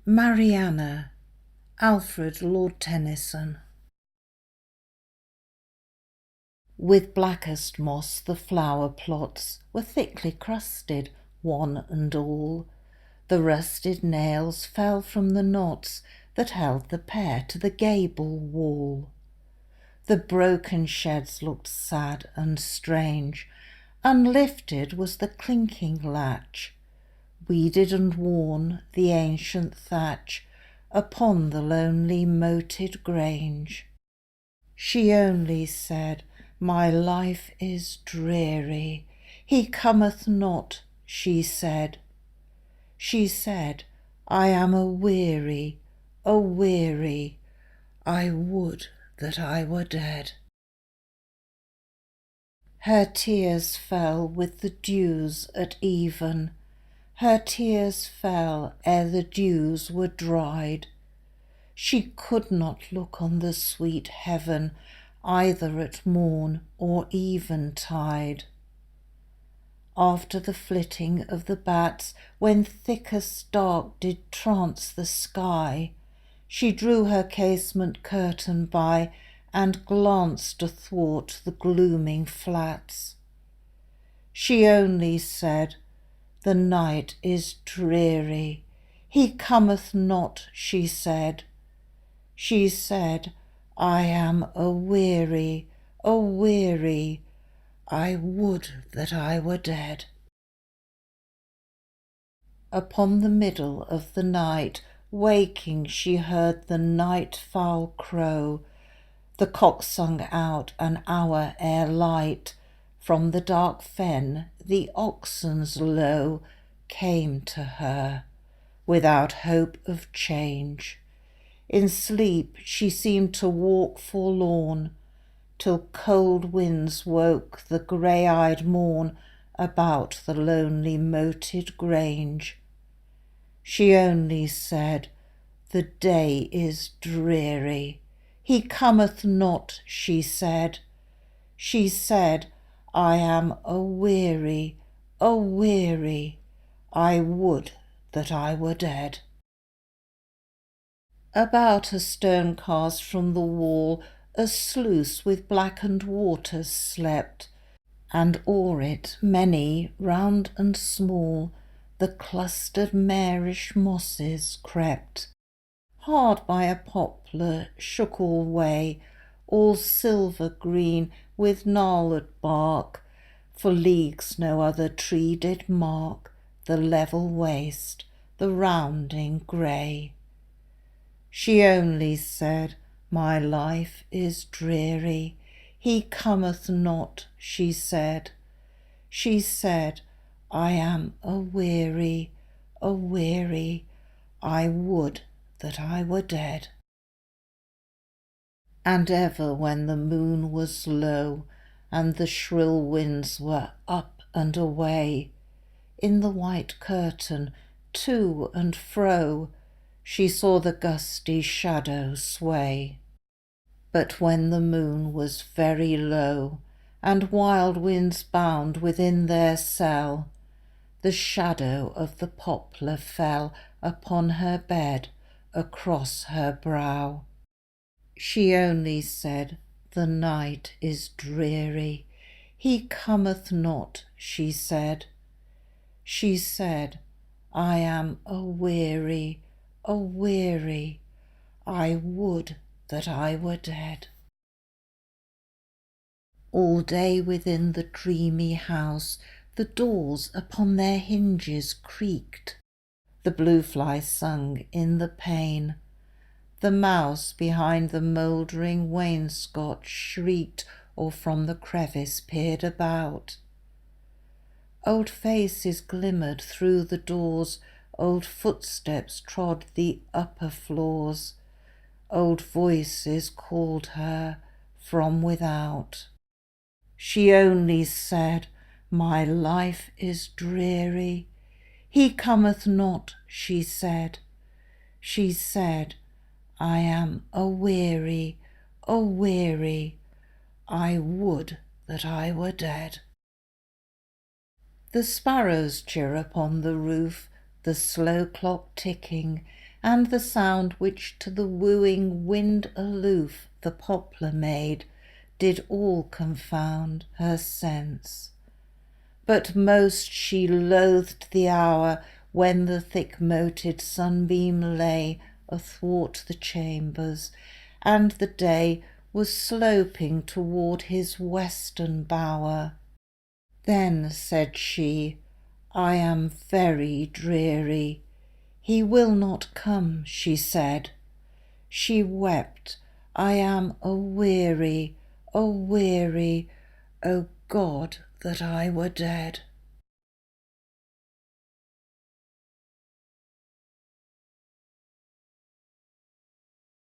Mariana, Alfred, Lord Tennyson. With blackest moss the flower plots were thickly crusted, one and all. The rusted nails fell from the knots that held the pair to the gable wall. The broken sheds looked sad and strange, unlifted was the clinking latch, weeded and worn the ancient thatch upon the lonely moated grange. She only said, "My life is dreary, he cometh not," she said. She said, "I am aweary, aweary, I would that I were dead." Her tears fell with the dews at even, her tears fell ere the dews were dried. She could not look on the sweet heaven, either at morn or eventide. After the flitting of the bats, when thickest dark did trance the sky, she drew her casement curtain by, and glanced athwart the glooming flats. She only said, "The night is dreary, he cometh not," she said. She said, "I am aweary, aweary, I would that I were dead." Upon the middle of the night, waking, she heard the nightfall crow. The cock sung out an hour ere light. From the dark fen the oxen's low came to her, without hope of change. In sleep she seemed to walk forlorn, till cold winds woke the grey-eyed morn about the lonely moated grange. She only said, "The day is dreary, he cometh not," she said. She said, "I am aweary, aweary, I would that I were dead." About a stone cast from the wall a sluice with blackened waters slept, and o'er it many, round and small, the clustered marish mosses crept. Hard by a poplar shook alway, all silver green with gnarled bark, for leagues no other tree did mark the level waste, the rounding grey. She only said, "My life is dreary, he cometh not," she said. She said, "I am aweary, aweary, I would that I were dead." And ever when the moon was low, and the shrill winds were up and away, in the white curtain, to and fro, she saw the gusty shadow sway. But when the moon was very low, and wild winds bound within their cell, the shadow of the poplar fell upon her bed, across her brow. She only said, "The night is dreary, he cometh not," she said. She said, "I am aweary, aweary, I would that I were dead." All day within the dreamy house the doors upon their hinges creaked. The blue fly sung in the pane. The mouse behind the mouldering wainscot shrieked, or from the crevice peered about. Old faces glimmered through the doors, old footsteps trod the upper floors, old voices called her from without. She only said, "My life is dreary, he cometh not," she said. She said, "I am aweary, aweary, I would that I were dead." The sparrows chirrup on the roof, the slow clock ticking, and the sound which to the wooing wind aloof the poplar made did all confound her sense. But most she loathed the hour when the thick-moted sunbeam lay athwart the chambers, and the day was sloping toward his western bower. Then said she, I am very dreary. He will not come, she said. She wept, I am a weary, O God, that I were dead.